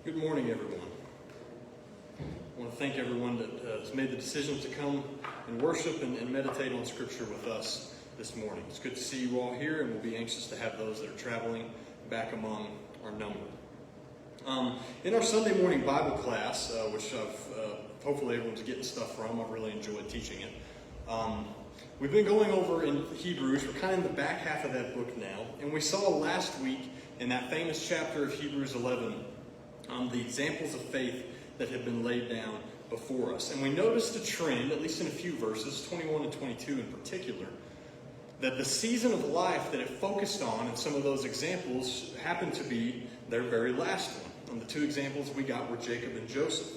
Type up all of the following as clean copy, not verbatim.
Good morning, everyone. I want to thank everyone that has made the decision to come and worship and meditate on Scripture with us this morning. It's good to see you all here, and we'll be anxious to have those that are traveling back among our number. In our Sunday morning Bible class, which hopefully everyone's getting stuff from, I've really enjoyed teaching it. We've been going over in Hebrews. We're kind of in the back half of that book now, and we saw last week in that famous chapter of Hebrews 11 the examples of faith that have been laid down before us. And we noticed a trend, at least in a few verses, 21 and 22 in particular, that the season of life that it focused on in some of those examples happened to be their very last one. And the two examples we got were Jacob and Joseph.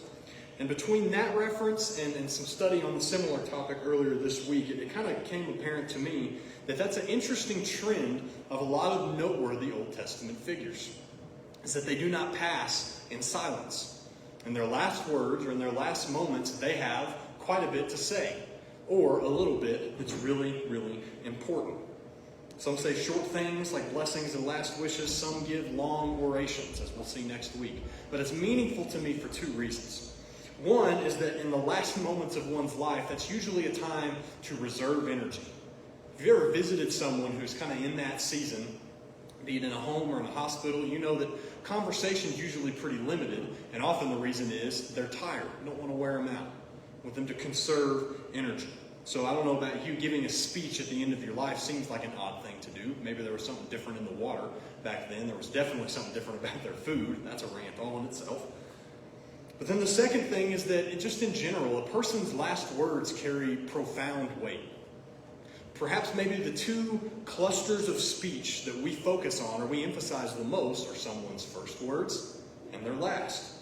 And between that reference and some study on the similar topic earlier this week, it kind of became apparent to me that that's an interesting trend of a lot of noteworthy Old Testament figures, is that they do not pass in silence. In their last words or in their last moments, they have quite a bit to say, or a little bit that's really, really important. Some say short things like blessings and last wishes. Some give long orations, as we'll see next week. But it's meaningful to me for two reasons. One is that in the last moments of one's life, that's usually a time to reserve energy. If you've ever visited someone who's kind of in that season, be it in a home or in a hospital, you know that conversation's usually pretty limited, and often the reason is they're tired. You don't want to wear them out. You want them to conserve energy. So I don't know about you, giving a speech at the end of your life seems like an odd thing to do. Maybe there was something different in the water back then. There was definitely something different about their food. That's a rant all in itself. But then the second thing is that just in general, a person's last words carry profound weight. Perhaps maybe the two clusters of speech that we focus on or we emphasize the most are someone's first words and their last.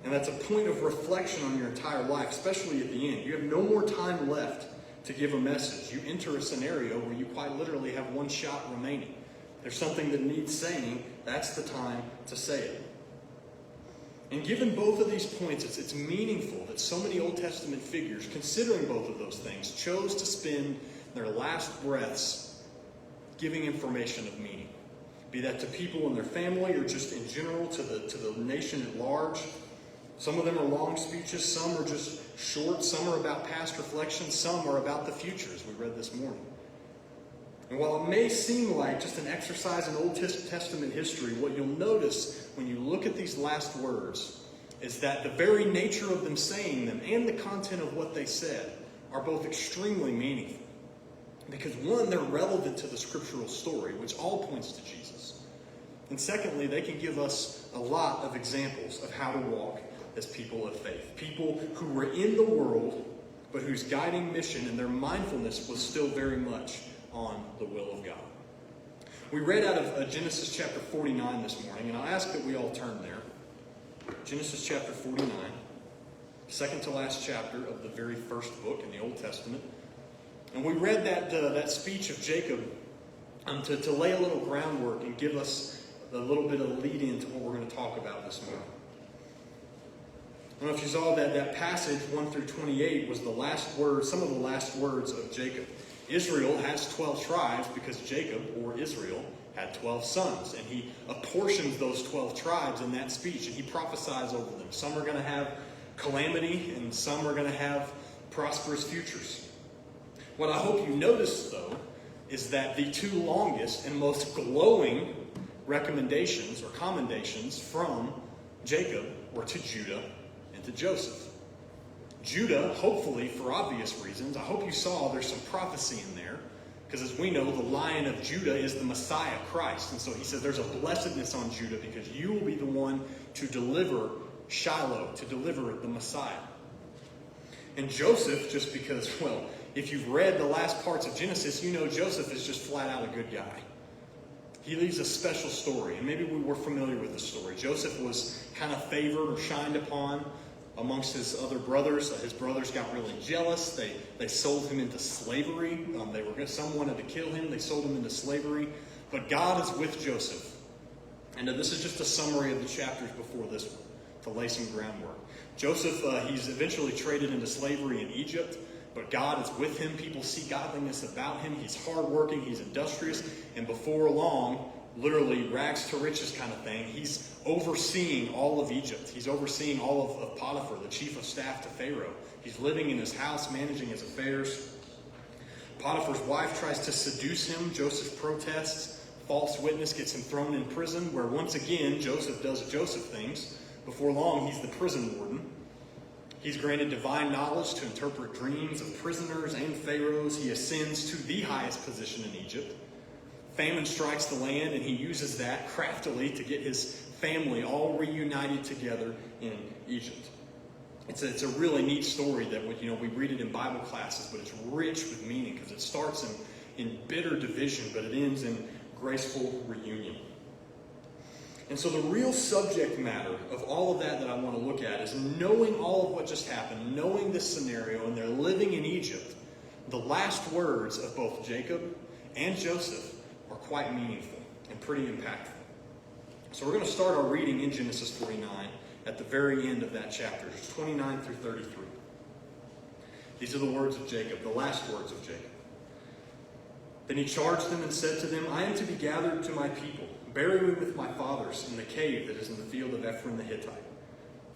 And that's a point of reflection on your entire life, especially at the end. You have no more time left to give a message. You enter a scenario where you quite literally have one shot remaining. There's something that needs saying, that's the time to say it. And given both of these points, it's meaningful that so many Old Testament figures, considering both of those things, chose to spend their last breaths giving information of meaning. Be that to people in their family or just in general to the nation at large. Some of them are long speeches, some are just short, some are about past reflection, some are about the future, as we read this morning. And while it may seem like just an exercise in Old Testament history, what you'll notice when you look at these last words is that the very nature of them saying them and the content of what they said are both extremely meaningful. Because one, they're relevant to the scriptural story, which all points to Jesus. And secondly, they can give us a lot of examples of how to walk as people of faith. People who were in the world, but whose guiding mission and their mindfulness was still very much on the will of God. We read out of Genesis chapter 49 this morning, and I'll ask that we all turn there. Genesis chapter 49, second to last chapter of the very first book in the Old Testament. And we read that speech of Jacob to lay a little groundwork and give us a little bit of lead into what we're going to talk about this morning. I don't know if you saw that passage 1 through 28 was the last words, some of the last words of Jacob. Israel has 12 tribes because Jacob, or Israel, had 12 sons. And he apportions those 12 tribes in that speech, and he prophesies over them. Some are going to have calamity, and some are going to have prosperous futures. What I hope you notice, though, is that the two longest and most glowing recommendations or commendations from Jacob were to Judah and to Joseph. Judah, hopefully, for obvious reasons, I hope you saw there's some prophecy in there, because as we know, the Lion of Judah is the Messiah, Christ. And so he says there's a blessedness on Judah because you will be the one to deliver Shiloh, to deliver the Messiah. And Joseph, just because, well, if you've read the last parts of Genesis, you know Joseph is just flat out a good guy. He leaves a special story, and maybe we were familiar with the story. Joseph was kind of favored or shined upon amongst his other brothers. His brothers got really jealous. They sold him into slavery. Some wanted to kill him. They sold him into slavery. But God is with Joseph. And this is just a summary of the chapters before this one to lay some groundwork. Joseph, he's eventually traded into slavery in Egypt. But God is with him. People see godliness about him. He's hardworking. He's industrious. And before long, literally rags to riches kind of thing. He's overseeing all of Egypt. He's overseeing all of Potiphar, the chief of staff to Pharaoh. He's living in his house, managing his affairs. Potiphar's wife tries to seduce him. Joseph protests. False witness gets him thrown in prison, where once again Joseph does Joseph things. Before long, he's the prison warden. He's granted divine knowledge to interpret dreams of prisoners and pharaohs. He ascends to the highest position in Egypt. Famine strikes the land, and he uses that craftily to get his family all reunited together in Egypt. It's a really neat story that we read it in Bible classes, but it's rich with meaning because it starts in bitter division, but it ends in graceful reunion. And so the real subject matter of all of that I want to look at is knowing all of what just happened, knowing this scenario, and they're living in Egypt. The last words of both Jacob and Joseph are quite meaningful and pretty impactful. So we're going to start our reading in Genesis 49 at the very end of that chapter, 29 through 33. These are the words of Jacob, the last words of Jacob. Then he charged them and said to them, I am to be gathered to my people. Bury me with my fathers in the cave that is in the field of Ephron the Hittite,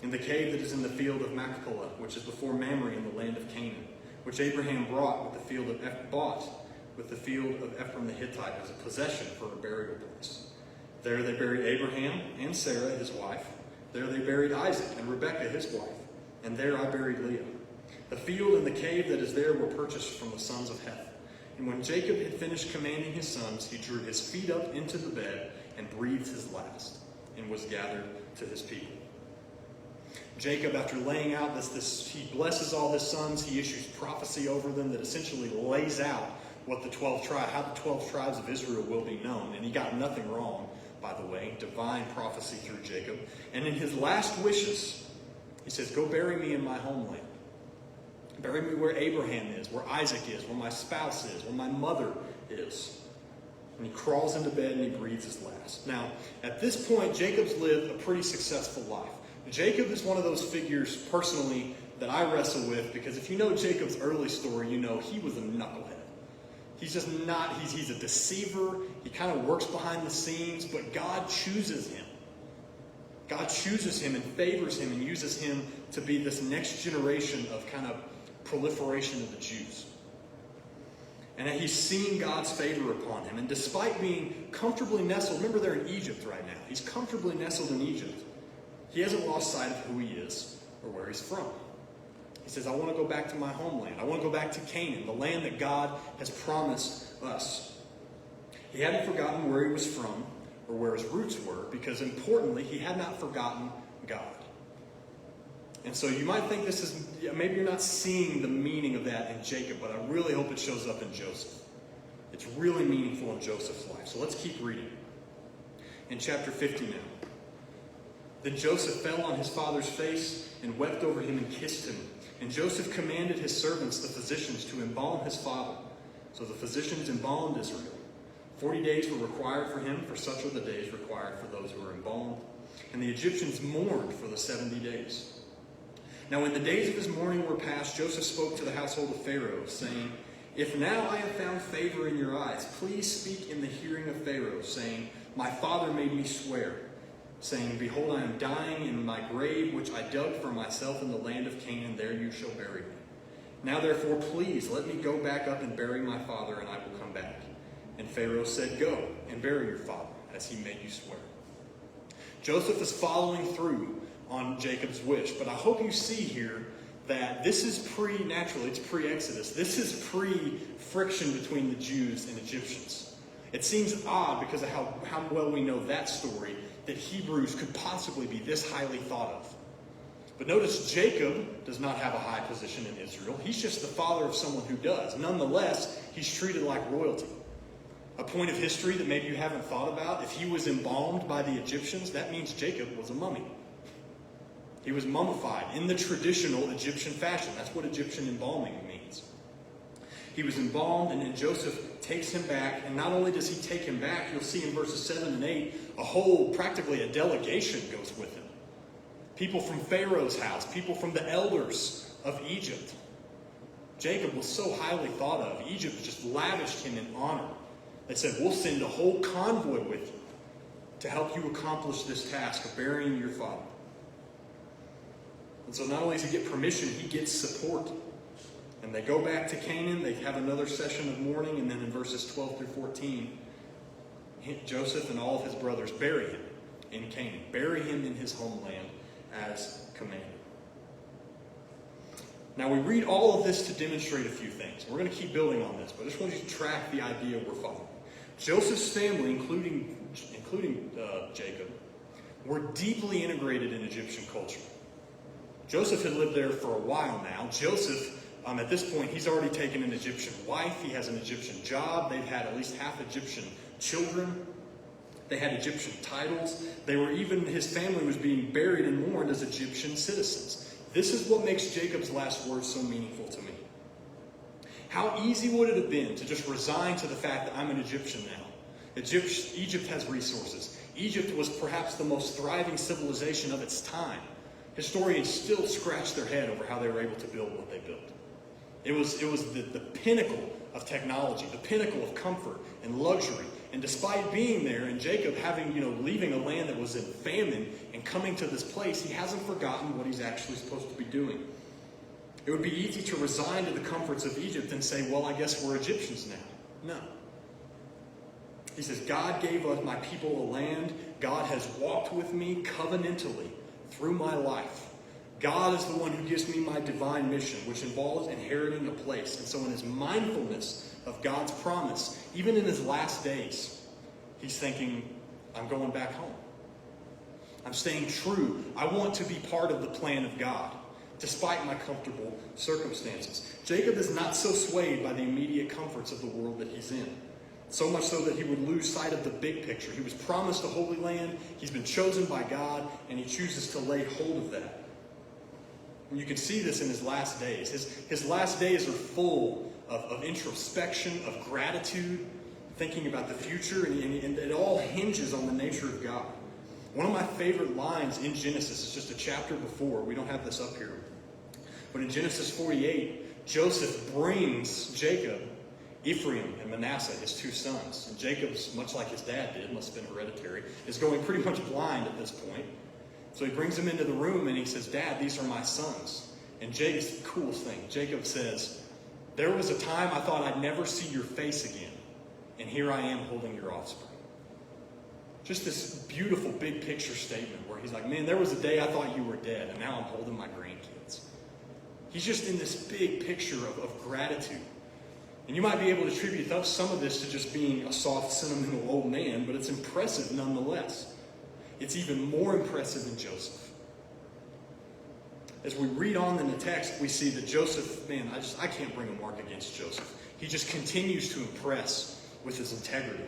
in the cave that is in the field of Machpelah, which is before Mamre in the land of Canaan, which Abraham bought with the field of Ephron the Hittite as a possession for a burial place. There they buried Abraham and Sarah his wife. There they buried Isaac and Rebekah his wife. And there I buried Leah. The field and the cave that is there were purchased from the sons of Heth. And when Jacob had finished commanding his sons, he drew his feet up into the bed and breathed his last, and was gathered to his people. Jacob, after laying out he blesses all his sons. He issues prophecy over them that essentially lays out what how the 12 tribes of Israel will be known. And he got nothing wrong, by the way, divine prophecy through Jacob. And in his last wishes, he says, go bury me in my homeland. Bury me where Abraham is, where Isaac is, where my spouse is, where my mother is. And he crawls into bed and he breathes his last. Now, at this point, Jacob's lived a pretty successful life. Jacob is one of those figures, personally, that I wrestle with, because if you know Jacob's early story, you know he was a knucklehead. He's just not, he's a deceiver. He kind of works behind the scenes, but God chooses him. God chooses him and favors him and uses him to be this next generation of kind of proliferation of the Jews. And he's seeing God's favor upon him. And despite being comfortably nestled, remember they're in Egypt right now. He's comfortably nestled in Egypt. He hasn't lost sight of who he is or where he's from. He says, I want to go back to my homeland. I want to go back to Canaan, the land that God has promised us. He hadn't forgotten where he was from or where his roots were, because importantly, he had not forgotten God. And so you might think maybe you're not seeing the meaning of that in Jacob, but I really hope it shows up in Joseph. It's really meaningful in Joseph's life. So let's keep reading. In chapter 50 now. Then Joseph fell on his father's face and wept over him and kissed him. And Joseph commanded his servants, the physicians, to embalm his father. So the physicians embalmed Israel. 40 days were required for him, for such are the days required for those who are embalmed. And the Egyptians mourned for the 70 days. Now when the days of his mourning were past, Joseph spoke to the household of Pharaoh, saying, If now I have found favor in your eyes, please speak in the hearing of Pharaoh, saying, My father made me swear, saying, Behold, I am dying in my grave, which I dug for myself in the land of Canaan. There you shall bury me. Now therefore, please let me go back up and bury my father, and I will come back. And Pharaoh said, Go and bury your father, as he made you swear. Joseph is following through on Jacob's wish. But I hope you see here that this is it's pre-Exodus. This is pre-friction between the Jews and Egyptians. It seems odd because of how well we know that story, that Hebrews could possibly be this highly thought of. But notice Jacob does not have a high position in Israel. He's just the father of someone who does. Nonetheless, he's treated like royalty. A point of history that maybe you haven't thought about, if he was embalmed by the Egyptians, that means Jacob was a mummy. He was mummified in the traditional Egyptian fashion. That's what Egyptian embalming means. He was embalmed, and then Joseph takes him back. And not only does he take him back, you'll see in verses 7 and 8, practically a delegation goes with him. People from Pharaoh's house, people from the elders of Egypt. Jacob was so highly thought of. Egypt just lavished him in honor. They said, we'll send a whole convoy with you. to help you accomplish this task of burying your father. And so not only does he get permission, he gets support. And they go back to Canaan. They have another session of mourning. And then in verses 12 through 14, Joseph and all of his brothers bury him in Canaan. Bury him in his homeland as commanded. Now we read all of this to demonstrate a few things. We're going to keep building on this, but I just want you to track the idea we're following. Joseph's family, including Jacob, were deeply integrated in Egyptian culture. Joseph had lived there for a while now. Joseph, at this point, he's already taken an Egyptian wife. He has an Egyptian job. They've had at least half Egyptian children. They had Egyptian titles. His family was being buried and mourned as Egyptian citizens. This is what makes Jacob's last words so meaningful to me. How easy would it have been to just resign to the fact that I'm an Egyptian now? Egypt has resources. Egypt was perhaps the most thriving civilization of its time. Historians still scratch their head over how they were able to build what they built. It was the pinnacle of technology, the pinnacle of comfort and luxury. And despite being there and Jacob leaving a land that was in famine and coming to this place, he hasn't forgotten what he's actually supposed to be doing. It would be easy to resign to the comforts of Egypt and say, well, I guess we're Egyptians now. No. He says, God gave us, my people, a land. God has walked with me covenantally through my life. God is the one who gives me my divine mission, which involves inheriting a place. And so in his mindfulness of God's promise, even in his last days, he's thinking, I'm going back home. I'm staying true. I want to be part of the plan of God, despite my comfortable circumstances. Jacob is not so swayed by the immediate comforts of the world that he's in. So much so that he would lose sight of the big picture. He was promised a holy land. He's been chosen by God, and he chooses to lay hold of that. And you can see this in his last days. His last days are full of introspection, of gratitude, thinking about the future, and it all hinges on the nature of God. One of my favorite lines in Genesis is just a chapter before. We don't have this up here. But in Genesis 48, Joseph brings Jacob Ephraim and Manasseh, his two sons. And Jacob's, much like his dad did, must have been hereditary, is going pretty much blind at this point. So he brings them into the room and he says, Dad, these are my sons. And Jacob's the coolest thing. Jacob says, there was a time I thought I'd never see your face again. And here I am holding your offspring. Just this beautiful big picture statement where he's like, man, there was a day I thought you were dead, and now I'm holding my grandkids. He's just in this big picture of gratitude. And you might be able to attribute some of this to just being a soft, sentimental old man, but it's impressive nonetheless. It's even more impressive in Joseph. As we read on in the text, we see that Joseph, I can't bring a mark against Joseph. He just continues to impress with his integrity.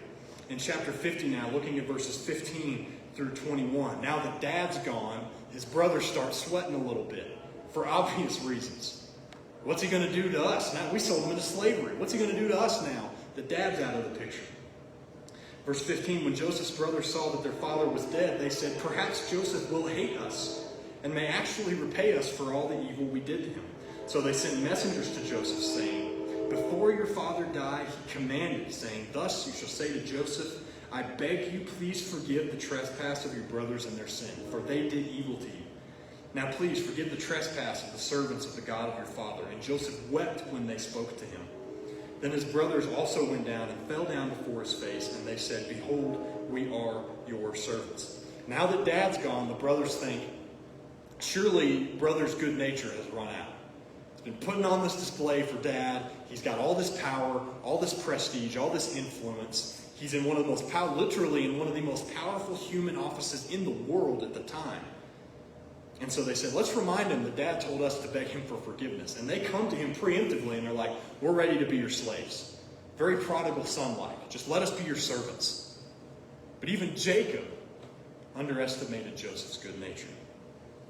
In chapter 50 now, looking at verses 15 through 21, now that Dad's gone, his brothers start sweating a little bit for obvious reasons. What's he going to do to us? Now we sold him into slavery. What's he going to do to us now that Dad's out of the picture? Verse 15, when Joseph's brothers saw that their father was dead, they said, perhaps Joseph will hate us and may actually repay us for all the evil we did to him. So they sent messengers to Joseph, saying, before your father died, he commanded, saying, thus you shall say to Joseph, I beg you, please forgive the trespass of your brothers and their sin, for they did evil to you. Now please forgive the trespass of the servants of the God of your father. And Joseph wept when they spoke to him. Then his brothers also went down and fell down before his face, and they said, behold, we are your servants. Now that Dad's gone, the brothers think, surely brother's good nature has run out. He's been putting on this display for Dad. He's got all this power, all this prestige, all this influence. He's in one of the most literally in one of the most powerful human offices in the world at the time. And so they said, let's remind him that Dad told us to beg him for forgiveness. And they come to him preemptively and they're like, we're ready to be your slaves. Very prodigal son-like. Just let us be your servants. But even Jacob underestimated Joseph's good nature.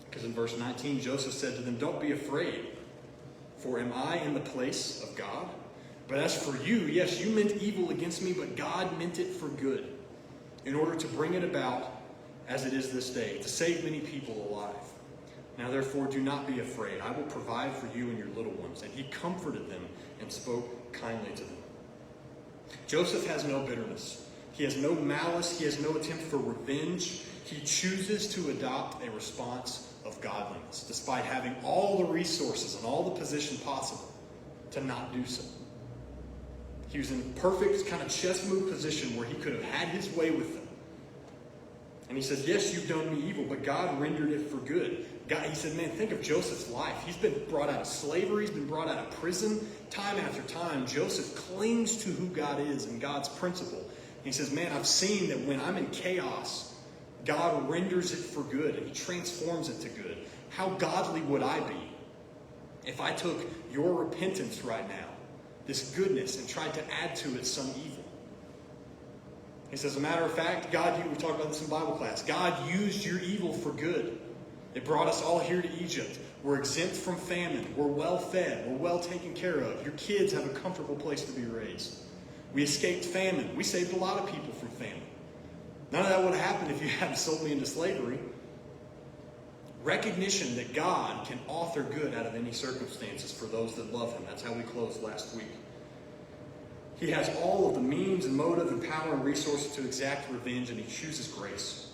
Because in verse 19, Joseph said to them, don't be afraid, for am I in the place of God? But as for you, yes, you meant evil against me, but God meant it for good, in order to bring it about as it is this day, to save many people alive. Now therefore do not be afraid. I will provide for you and your little ones. And he comforted them and spoke kindly to them. Joseph has no bitterness. He has no malice. He has no attempt for revenge. He chooses to adopt a response of godliness, despite having all the resources and all the position possible to not do so. He was in a perfect kind of chess move position where he could have had his way with them. And he says, yes, you've done me evil, but God rendered it for good. God, he said, man, think of Joseph's life. He's been brought out of slavery. He's been brought out of prison. Time after time, Joseph clings to who God is and God's principle. And he says, man, I've seen that when I'm in chaos, God renders it for good, and he transforms it to good. How godly would I be if I took your repentance right now, this goodness, and tried to add to it some evil? He says, as a matter of fact, we talked about this in Bible class, God used your evil for good. It brought us all here to Egypt. We're exempt from famine. We're well fed. We're well taken care of. Your kids have a comfortable place to be raised. We escaped famine. We saved a lot of people from famine. None of that would have happened if you hadn't sold me into slavery. Recognition that God can author good out of any circumstances for those that love him. That's how we closed last week. He has all of the means and motive and power and resources to exact revenge, and he chooses grace.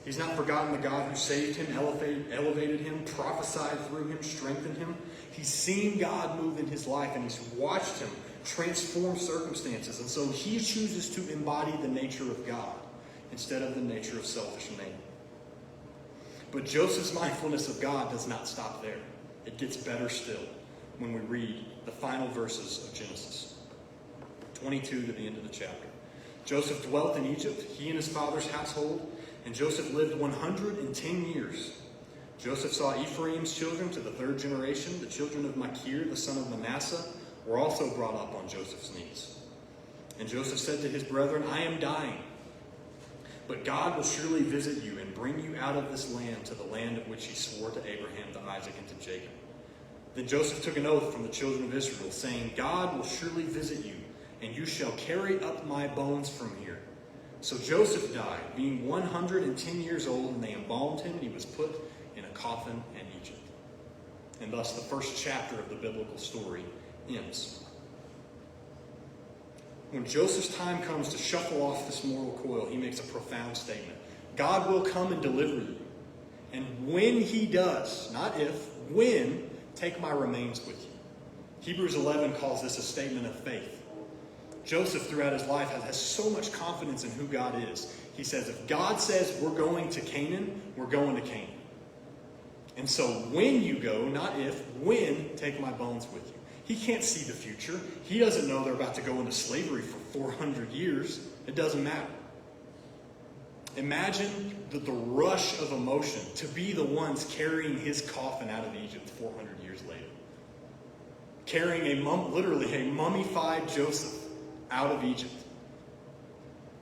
He's not forgotten the God who saved him, elevated him, prophesied through him, strengthened him. He's seen God move in his life, and he's watched him transform circumstances. And so he chooses to embody the nature of God instead of the nature of selfish man. But Joseph's mindfulness of God does not stop there. It gets better still when we read the final verses of Genesis 22 to the end of the chapter. Joseph dwelt in Egypt, he and his father's household, and Joseph lived 110 years. Joseph saw Ephraim's children to the third generation. The children of Machir, the son of Manasseh, were also brought up on Joseph's knees. And Joseph said to his brethren, I am dying, but God will surely visit you and bring you out of this land to the land of which he swore to Abraham, to Isaac, and to Jacob. Then Joseph took an oath from the children of Israel, saying, God will surely visit you, and you shall carry up my bones from here. So Joseph died, being 110 years old, and they embalmed him, and he was put in a coffin in Egypt. And thus the first chapter of the biblical story ends. When Joseph's time comes to shuffle off this mortal coil, he makes a profound statement. God will come and deliver you. And when he does, not if, when, take my remains with you. Hebrews 11 calls this a statement of faith. Joseph, throughout his life, has so much confidence in who God is. He says, if God says we're going to Canaan, we're going to Canaan. And so when you go, not if, when, take my bones with you. He can't see the future. He doesn't know they're about to go into slavery for 400 years. It doesn't matter. Imagine the rush of emotion to be the ones carrying his coffin out of Egypt 400 years later. Carrying literally a mummified Joseph out of Egypt.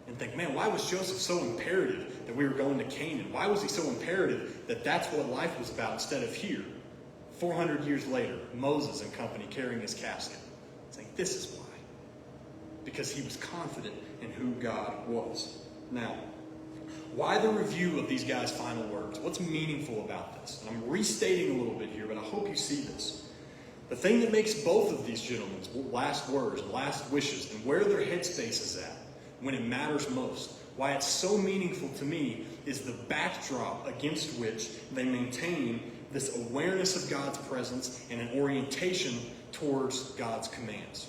And think, man, why was Joseph so imperative that we were going to Canaan? Why was he so imperative that that's what life was about instead of here? 400 years later, Moses and company carrying his casket. Saying, this is why. Because he was confident in who God was. Now, why the review of these guys' final words? What's meaningful about this? And I'm restating a little bit here, but I hope you see this. The thing that makes both of these gentlemen's last words and last wishes and where their headspace is at when it matters most, why it's so meaningful to me, is the backdrop against which they maintain this awareness of God's presence and an orientation towards God's commands.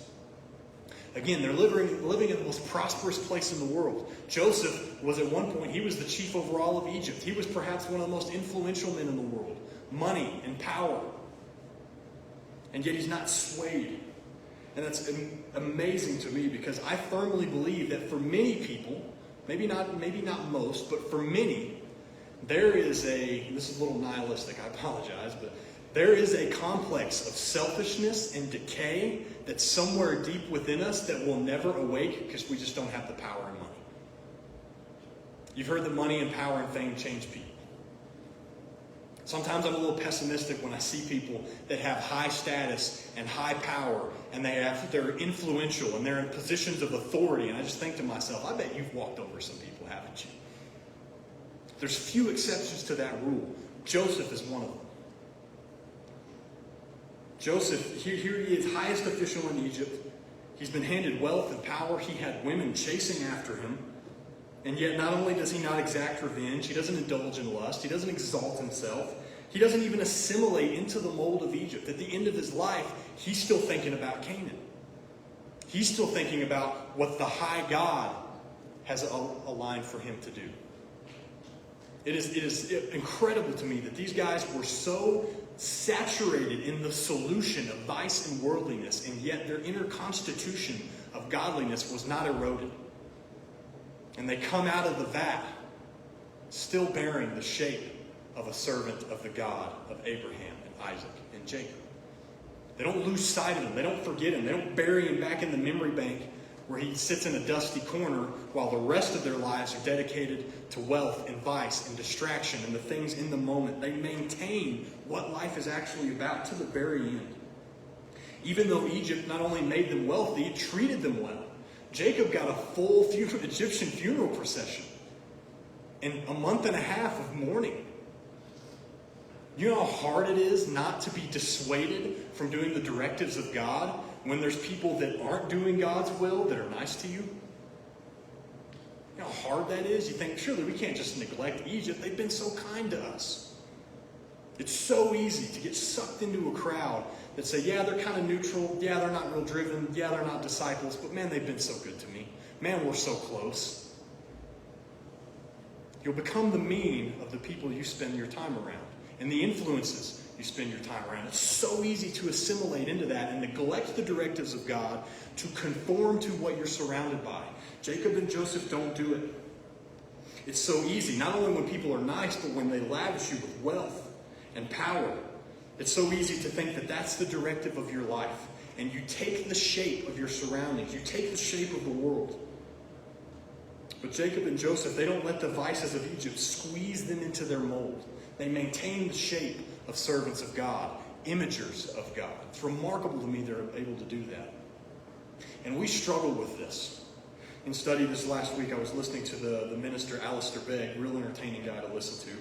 Again, they're living in the most prosperous place in the world. Joseph was at one point, he was the chief over all of Egypt. He was perhaps one of the most influential men in the world. Money and power. And yet he's not swayed. And that's amazing to me, because I firmly believe that for many people, maybe not most, but for many, there is this is a little nihilistic, I apologize, but there is a complex of selfishness and decay that's somewhere deep within us that will never awake because we just don't have the power and money. You've heard that money and power and fame change people. Sometimes I'm a little pessimistic when I see people that have high status and high power, and they're influential and they're in positions of authority, and I just think to myself, I bet you've walked over some people, haven't you? There's few exceptions to that rule. Joseph is one of them. Joseph, here he is, highest official in Egypt. He's been handed wealth and power. He had women chasing after him. And yet not only does he not exact revenge, he doesn't indulge in lust, he doesn't exalt himself, he doesn't even assimilate into the mold of Egypt. At the end of his life, he's still thinking about Canaan. He's still thinking about what the high God has aligned for him to do. It is incredible to me that these guys were so saturated in the solution of vice and worldliness, and yet their inner constitution of godliness was not eroded. And they come out of the vat still bearing the shape of a servant of the God of Abraham and Isaac and Jacob. They don't lose sight of him. They don't forget him. They don't bury him back in the memory bank where he sits in a dusty corner while the rest of their lives are dedicated to wealth and vice and distraction and the things in the moment. They maintain what life is actually about to the very end. Even though Egypt not only made them wealthy, it treated them well. Jacob got a full Egyptian funeral procession and a month and a half of mourning. You know how hard it is not to be dissuaded from doing the directives of God when there's people that aren't doing God's will that are nice to you? You know how hard that is? You think, surely we can't just neglect Egypt. They've been so kind to us. It's so easy to get sucked into a crowd that say, yeah, they're kind of neutral. Yeah, they're not real driven. Yeah, they're not disciples. But man, they've been so good to me. Man, we're so close. You'll become the mean of the people you spend your time around and the influences you spend your time around. It's so easy to assimilate into that and neglect the directives of God to conform to what you're surrounded by. Jacob and Joseph don't do it. It's so easy, not only when people are nice, but when they lavish you with wealth and power. It's so easy to think that that's the directive of your life. And you take the shape of your surroundings. You take the shape of the world. But Jacob and Joseph, they don't let the vices of Egypt squeeze them into their mold. They maintain the shape of servants of God, imagers of God. It's remarkable to me they're able to do that. And we struggle with this. In study this last week, I was listening to the minister Alistair Begg, real entertaining guy to listen to.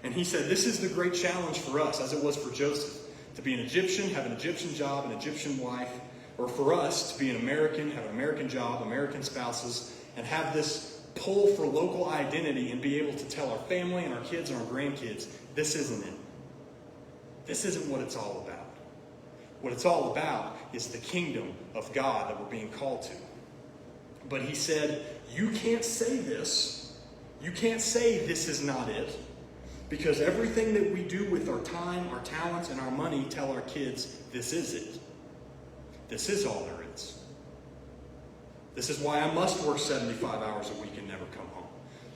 And he said, this is the great challenge for us, as it was for Joseph, to be an Egyptian, have an Egyptian job, an Egyptian wife, or for us to be an American, have an American job, American spouses, and have this pull for local identity and be able to tell our family and our kids and our grandkids, this isn't it. This isn't what it's all about. What it's all about is the kingdom of God that we're being called to. But he said, you can't say this. You can't say this is not it. Because everything that we do with our time, our talents, and our money tell our kids, this is it. This is all there is. This is why I must work 75 hours a week and never come home.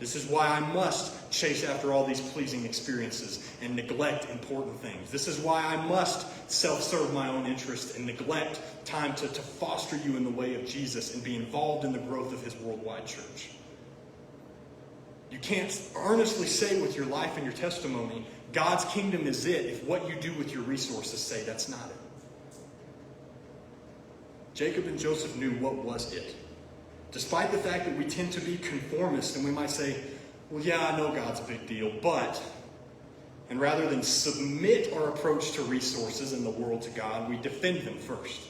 This is why I must chase after all these pleasing experiences and neglect important things. This is why I must self-serve my own interests and neglect time to foster you in the way of Jesus and be involved in the growth of his worldwide church. You can't earnestly say with your life and your testimony, God's kingdom is it, if what you do with your resources say that's not it. Jacob and Joseph knew what was it. Despite the fact that we tend to be conformists and we might say, well, yeah, I know God's a big deal, but, and rather than submit our approach to resources in the world to God, we defend them first.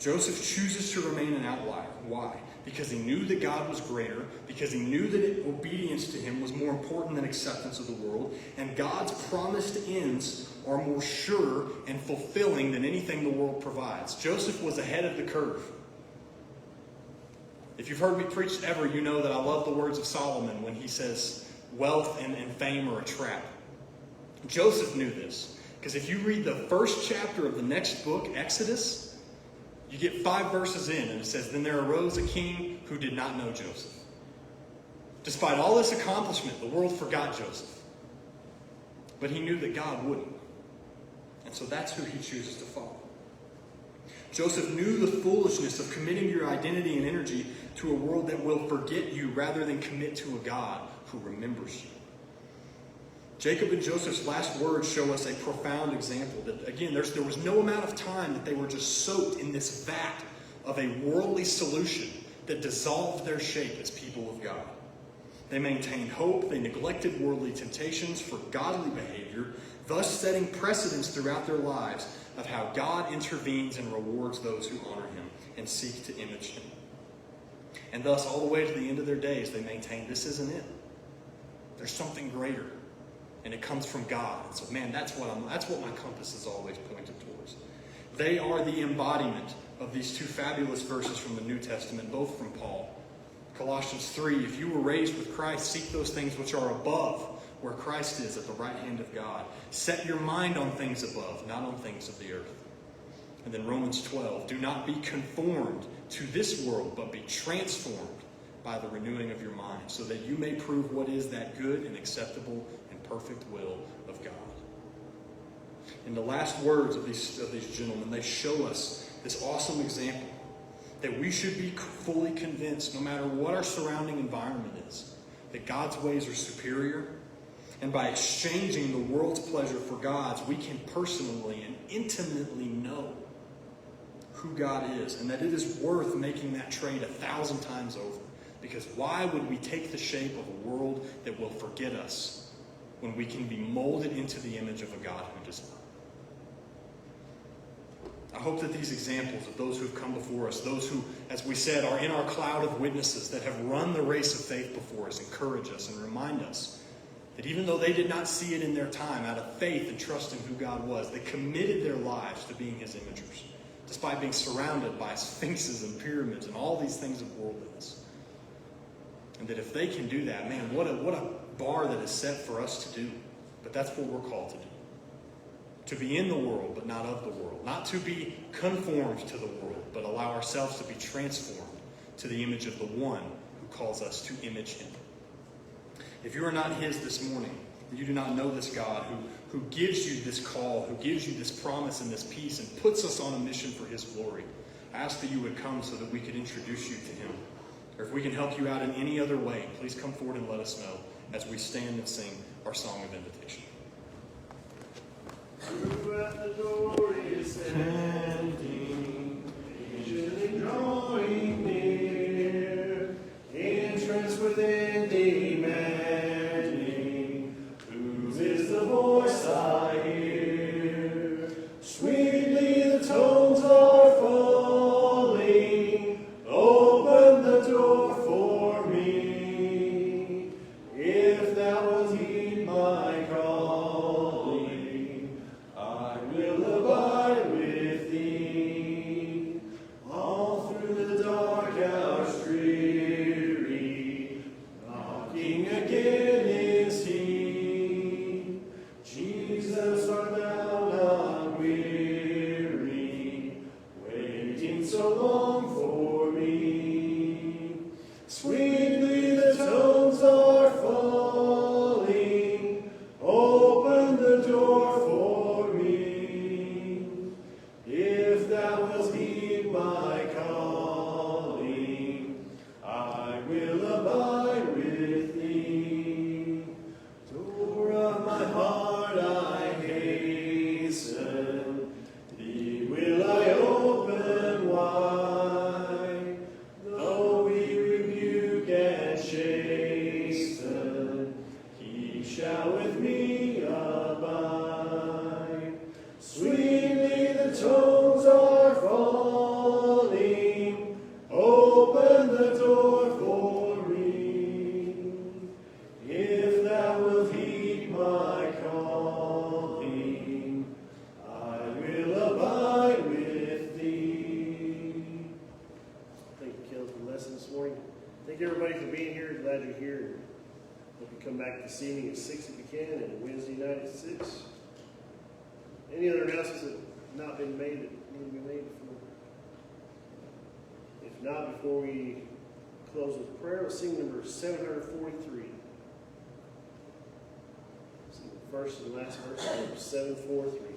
Joseph chooses to remain an outlier. Why? Because he knew that God was greater, because he knew that obedience to him was more important than acceptance of the world, and God's promised ends are more sure and fulfilling than anything the world provides. Joseph was ahead of the curve. If you've heard me preach ever, you know that I love the words of Solomon when he says, wealth and fame are a trap. Joseph knew this, because if you read the first chapter of the next book, Exodus, you get 5 verses in, and it says, then there arose a king who did not know Joseph. Despite all this accomplishment, the world forgot Joseph. But he knew that God wouldn't. And so that's who he chooses to follow. Joseph knew the foolishness of committing your identity and energy to a world that will forget you rather than commit to a God who remembers you. Jacob and Joseph's last words show us a profound example that, again, there was no amount of time that they were just soaked in this vat of a worldly solution that dissolved their shape as people of God. They maintained hope. They neglected worldly temptations for godly behavior, thus setting precedents throughout their lives of how God intervenes and rewards those who honor him and seek to image him. And thus, all the way to the end of their days, they maintained this isn't it. There's something greater, and it comes from God. And so, man, that's what my compass is always pointed towards. They are the embodiment of these two fabulous verses from the New Testament, both from Paul. Colossians 3, if you were raised with Christ, seek those things which are above, where Christ is at the right hand of God. Set your mind on things above, not on things of the earth. And then Romans 12, do not be conformed to this world, but be transformed by the renewing of your mind, so that you may prove what is that good and acceptable and perfect will of God. In the last words of these gentlemen, they show us this awesome example that we should be fully convinced, no matter what our surrounding environment is, that God's ways are superior. And by exchanging the world's pleasure for God's, we can personally and intimately know who God is, and that it is worth making that trade 1,000 times over. Because why would we take the shape of a world that will forget us when we can be molded into the image of a God who does not? I hope that these examples of those who have come before us, those who, as we said, are in our cloud of witnesses that have run the race of faith before us, encourage us and remind us that even though they did not see it in their time, out of faith and trust in who God was, they committed their lives to being his imagers, despite being surrounded by sphinxes and pyramids and all these things of worldliness. And that if they can do that, man, what a bar that is set for us to do. But that's what we're called to do. To be in the world, but not of the world. Not to be conformed to the world, but allow ourselves to be transformed to the image of the one who calls us to image him. If you are not his this morning, and you do not know this God who gives you this call, who gives you this promise and this peace, and puts us on a mission for his glory, I ask that you would come so that we could introduce you to him. Or if we can help you out in any other way, please come forward and let us know as we stand and sing our song of invitation. Who at the door is standing, patiently drawing near, entrance within demanding, whose is the voice I hear? Sweetly the tones are falling, open the door for me, if thou wilt heed my calling, I will abide with thee. All through the dark hours dreary, knocking again is he. Jesus, art thou not weary, waiting so long for me? Sweetly the tones are falling, open the door for me, if thou wilt heed my calling, I will abide with thee. Door of my heart I hasten, thee will I open wide, though we rebuke and chasten, he shall with me abide. Sweetly the tones are falling, open the door for me, if thou wilt heed my calling, I will abide with thee. Thank you, Caleb, for the lesson this morning. Thank everybody for being here. Glad you're here. Hope you come back this evening at 6 if you can, and Wednesday night at 6. Any other announcements that have not been made that need to be made before? If not, before we close with prayer, we'll sing number 743. Sing the first and last verse, number 743.